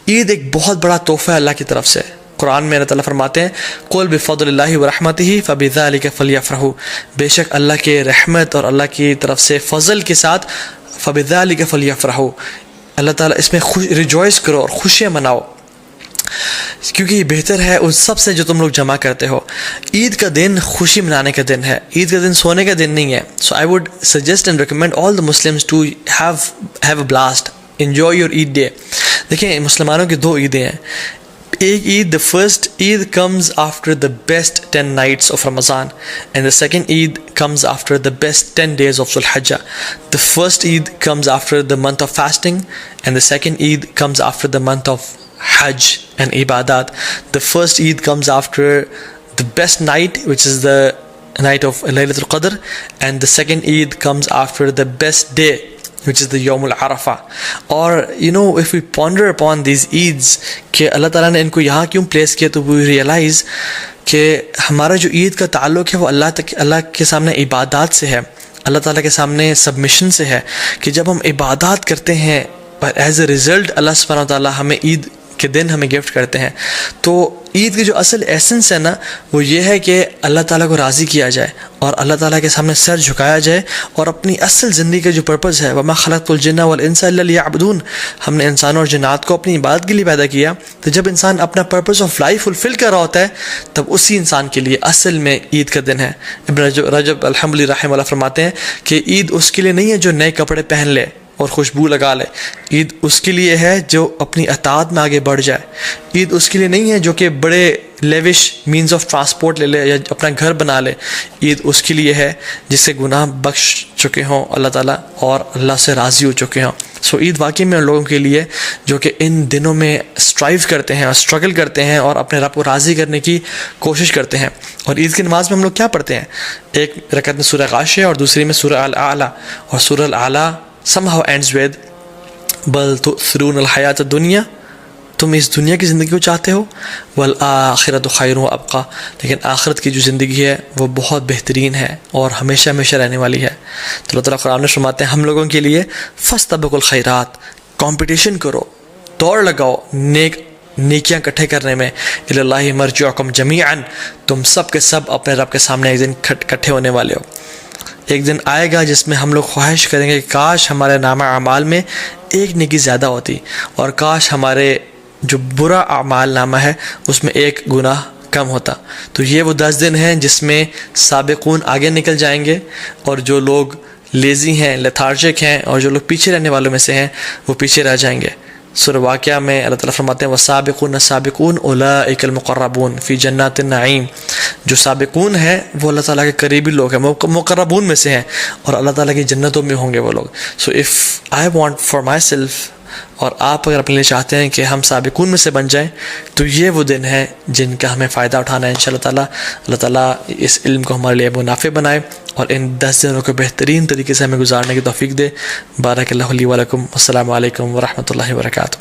عید ایک بہت بڑا تحفہ ہے اللہ کی طرف سے. قرآن میں اللہ تعالیٰ فرماتے ہیں قل بفضل اللہ ورحمتہ فبذلک فلیفرحوا، بے شک اللہ کے رحمت اور اللہ کی طرف سے فضل کے ساتھ فبذلک فلیفرحوا، اللہ تعالیٰ اس میں ریجوائس کرو اور خوشیاں مناؤ، کیونکہ یہ بہتر ہے اس سب سے جو تم لوگ جمع کرتے ہو. عید کا دن خوشی منانے کا دن ہے، عید کا دن سونے کا دن نہیں ہے. So I would suggest and recommend all the Muslims to have a blast, enjoy your Eid day. دیکھیں مسلمانوں کی 2 عیدیں ہیں. ایک عید the first Eid comes after the best 10 nights of Ramadan, and the second Eid comes after the best 10 days of Dhul Hijjah. The first Eid comes after the month of fasting, and the second Eid comes after the month of Hajj and Ibadat. The first Eid comes after the best night, which is the night of Laylatul Qadr, and the second Eid comes after the best day, which is the Yawm al-Arafah. Or if we ponder upon these Eids کہ اللہ تعالیٰ نے ان کو یہاں کیوں place کیا، تو we realize کہ ہمارا جو عید کا تعلق ہے وہ اللہ کے سامنے عبادات سے ہے، اللہ تعالیٰ کے سامنے سبمیشن سے ہے، کہ جب ہم عبادات کرتے ہیں ایز اے ریزلٹ اللہ سبحانہ و تعالیٰ ہمیں عید کے دن ہمیں گفٹ کرتے ہیں. تو عید کی جو اصل ایسنس ہے نا وہ یہ ہے کہ اللہ تعالیٰ کو راضی کیا جائے اور اللہ تعالیٰ کے سامنے سر جھکایا جائے، اور اپنی اصل زندگی کا جو پرپز ہے وَمَا خَلَقْتُ الْجِنَّ وَالْإِنسَ إِلَّا لِيَعْبُدُونَ، ہم نے انسانوں اور جنات کو اپنی عبادت کے لیے پیدا کیا. تو جب انسان اپنا پرپز آف لائف فلفل کر رہا ہوتا ہے تب اسی انسان کے لیے اصل میں عید کا دن ہے. ابن رجب الحمدللہ رحمہ اللہ فرماتے ہیں کہ عید اس کے لیے نہیں ہے جو نئے کپڑے پہن لے اور خوشبو لگا لے، عید اس کے لیے ہے جو اپنی اطاعت میں آگے بڑھ جائے. عید اس کے لیے نہیں ہے جو کہ بڑے لیوش مینز آف ٹرانسپورٹ لے لے یا اپنا گھر بنا لے. عید اس کے لیے ہے جس سے گناہ بخش چکے ہوں اللہ تعالیٰ اور اللہ سے راضی ہو چکے ہوں. سو عید واقعی میں ان لوگوں کے لیے جو کہ ان دنوں میں اسٹرائیو کرتے ہیں اور اسٹرگل کرتے ہیں اور اپنے رب کو راضی کرنے کی کوشش کرتے ہیں. اور عید کی نماز میں ہم لوگ کیا پڑھتے ہیں؟ ایک رکعت میں سورہ غاشیہ اور دوسری میں سورہ الاعلیٰ، اور سورہ الاعلیٰ somehow ends with بل تؤثرون الحیات الدنیا، تم اس دنیا کی زندگی کو چاہتے ہو، والآخرۃ خیر و ابقیٰ، لیکن آخرت کی جو زندگی ہے وہ بہت بہترین ہے اور ہمیشہ ہمیشہ رہنے والی ہے. تو اللہ تعالیٰ قرآن میں فرماتے ہیں ہم لوگوں کے لیے فاستبقوا الخیرات، کمپٹیشن کرو، دوڑ لگاؤ نیکیاں اکٹھے کرنے میں. الی اللہ مرجعکم جمیعا، تم سب کے سب اپنے رب کے سامنے ایک دن اکٹھے ہونے والے ہو. ایک دن آئے گا جس میں ہم لوگ خواہش کریں گے کہ کاش ہمارے نامہ اعمال میں ایک نیکی زیادہ ہوتی، اور کاش ہمارے جو برا اعمال نامہ ہے اس میں ایک گناہ کم ہوتا. تو یہ وہ 10 دن ہیں جس میں سابقون آگے نکل جائیں گے، اور جو لوگ لیزی ہیں، لیتھارجک ہیں، اور جو لوگ پیچھے رہنے والوں میں سے ہیں وہ پیچھے رہ جائیں گے. سورہ واقعہ میں اللہ تعالیٰ فرماتے ہیں وَالسَّابِقُونَ السَّابِقُونَ أُولَٰئِكَ الْمُقَرَّبُونَ فِي جَنَّاتِ النَّعِيمِ، جو سابقون ہیں وہ اللہ تعالیٰ کے قریبی لوگ ہیں، مقربون میں سے ہیں، اور اللہ تعالیٰ کی جنتوں میں ہوں گے وہ لوگ. So if I want for my self, اور آپ اگر اپنے لیے چاہتے ہیں کہ ہم سابقون میں سے بن جائیں، تو یہ وہ دن ہیں جن کا ہمیں فائدہ اٹھانا ہے انشاءاللہ تعالیٰ. اللہ تعالیٰ اس علم کو ہمارے لیے منافع بنائے اور ان 10 دنوں کو بہترین طریقے سے ہمیں گزارنے کی توفیق دے. بارک اللہ لی و لکم. السلام علیکم ورحمۃ اللہ وبرکاتہ.